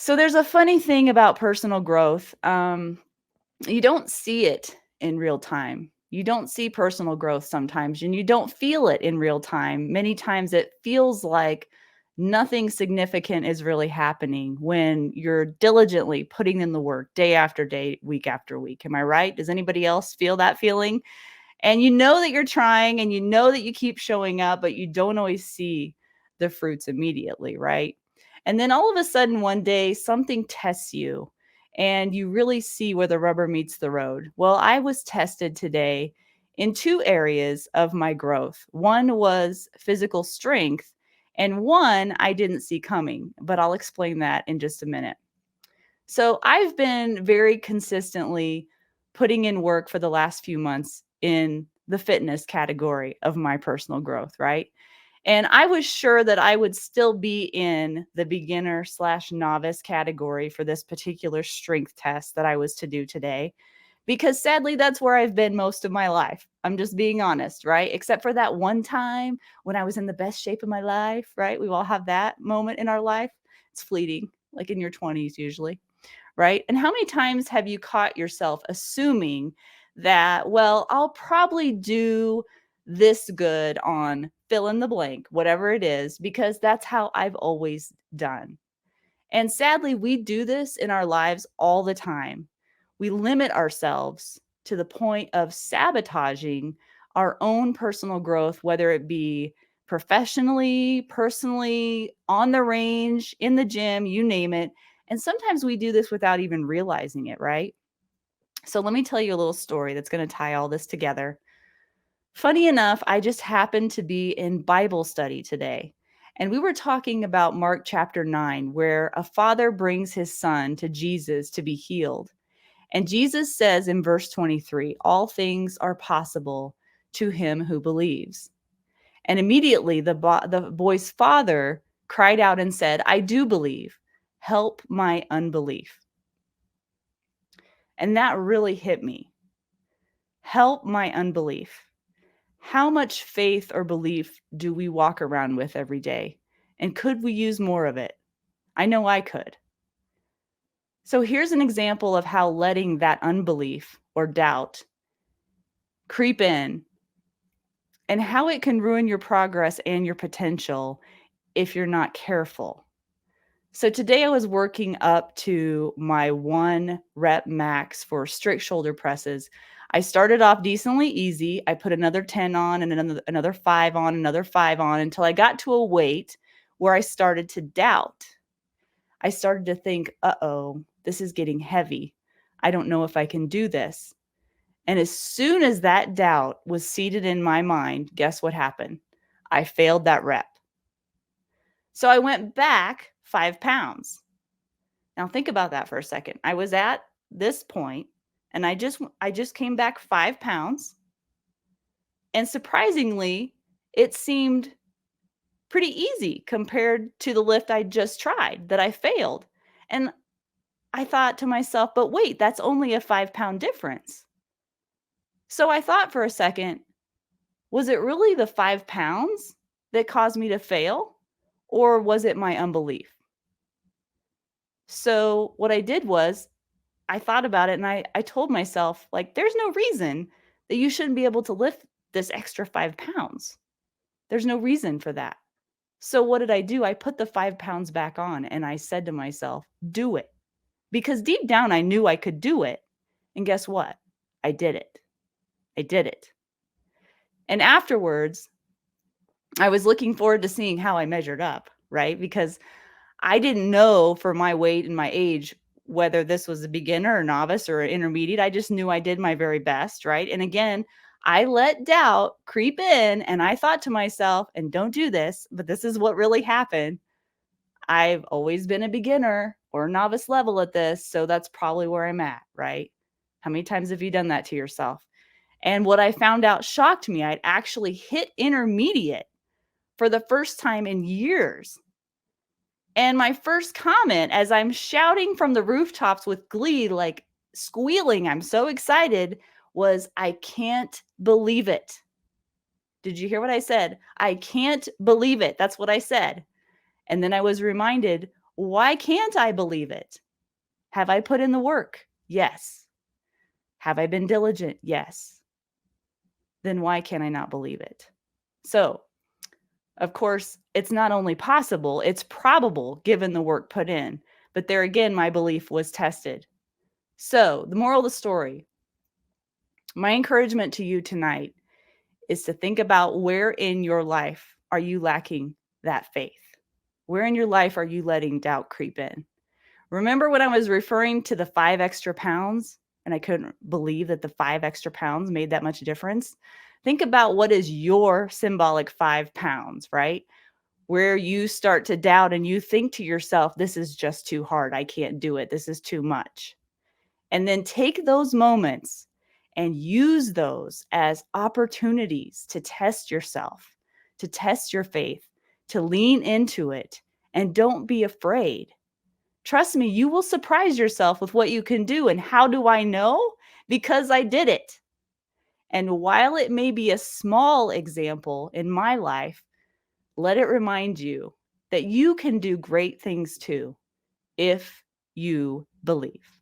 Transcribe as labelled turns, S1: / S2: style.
S1: So there's a funny thing about personal growth. You don't see it in real time. You don't see personal growth sometimes, and you don't feel it in real time. Many times it feels like nothing significant is really happening when you're diligently putting in the work day after day, week after week. Am I right? Does anybody else feel that feeling? And you know that you're trying and you know that you keep showing up, but you don't always see the fruits immediately, right? And then all of a sudden, one day, something tests you and you really see where the rubber meets the road. Well, I was tested today in two areas of my growth. One was physical strength, and one I didn't see coming, but I'll explain that in just a minute. So I've been very consistently putting in work for the last few months in the fitness category of my personal growth, right? And I was sure that I would still be in the beginner slash novice category for this particular strength test that I was to do today, because sadly, that's where I've been most of my life. I'm just being honest, right? Except for that one time when I was in the best shape of my life, right? We all have that moment in our life. It's fleeting, like in your 20s usually, right? And how many times have you caught yourself assuming that, well, I'll probably do this good on fill in the blank, whatever it is, because that's how I've always done. And sadly, we do this in our lives all the time. We limit ourselves to the point of sabotaging our own personal growth, whether it be professionally, personally, on the range, in the gym, you name it. And sometimes we do this without even realizing it, right? So let me tell you a little story that's going to tie all this together. Funny enough, I just happened to be in Bible study today. And we were talking about Mark chapter 9, where a father brings his son to Jesus to be healed. And Jesus says in verse 23, all things are possible to him who believes. And immediately the boy's father cried out and said, I do believe. Help my unbelief. And that really hit me. Help my unbelief. How much faith or belief do we walk around with every day? And could we use more of it? I know I could. So here's an example of how letting that unbelief or doubt creep in and how it can ruin your progress and your potential if you're not careful. So today I was working up to my 1 rep max for strict shoulder presses. I started off decently easy. I put another 10 on and another 5 on, another 5 on until I got to a weight where I started to doubt. I started to think, uh-oh, this is getting heavy. I don't know if I can do this. And as soon as that doubt was seated in my mind, guess what happened? I failed that rep. So I went back 5 pounds. Now think about that for a second. I was at this point and I just came back 5 pounds, and surprisingly, it seemed pretty easy compared to the lift I just tried that I failed. And I thought to myself, but wait, that's only a 5-pound difference. So I thought for a second, was it really the 5 pounds that caused me to fail, or was it my unbelief? So what I did was I thought about it and I told myself, like, there's no reason that you shouldn't be able to lift this extra 5 pounds. There's no reason for that. So what did I do? I put the 5 pounds back on and I said to myself, do it. Because deep down I knew I could do it. And guess what? I did it. I did it. And afterwards, I was looking forward to seeing how I measured up, right? Because I didn't know for my weight and my age whether this was a beginner or novice or intermediate. I just knew I did my very best, right? And again, I let doubt creep in and I thought to myself, and don't do this, but this is what really happened. I've always been a beginner or novice level at this, so that's probably where I'm at, right? How many times have you done that to yourself? And what I found out shocked me. I'd actually hit intermediate for the first time in years. And my first comment, as I'm shouting from the rooftops with glee, like squealing, I'm so excited, was, I can't believe it. Did you hear what I said? I can't believe it. That's what I said. And then I was reminded, Why can't I believe it? Have I put in the work? Yes. Have I been diligent? Yes. Then why can I not believe it? So, of course, it's not only possible, it's probable given the work put in. But there again, my belief was tested. So, the moral of the story, my encouragement to you tonight is to think about where in your life are you lacking that faith? Where in your life are you letting doubt creep in? Remember when I was referring to the 5 extra pounds and I couldn't believe that the 5 extra pounds made that much difference? Think about what is your symbolic 5 pounds, right? Where you start to doubt and you think to yourself, this is just too hard. I can't do it. This is too much. And then take those moments and use those as opportunities to test yourself, to test your faith, to lean into it, and don't be afraid. Trust me, you will surprise yourself with what you can do. And how do I know? Because I did it. And while it may be a small example in my life, let it remind you that you can do great things too if you believe.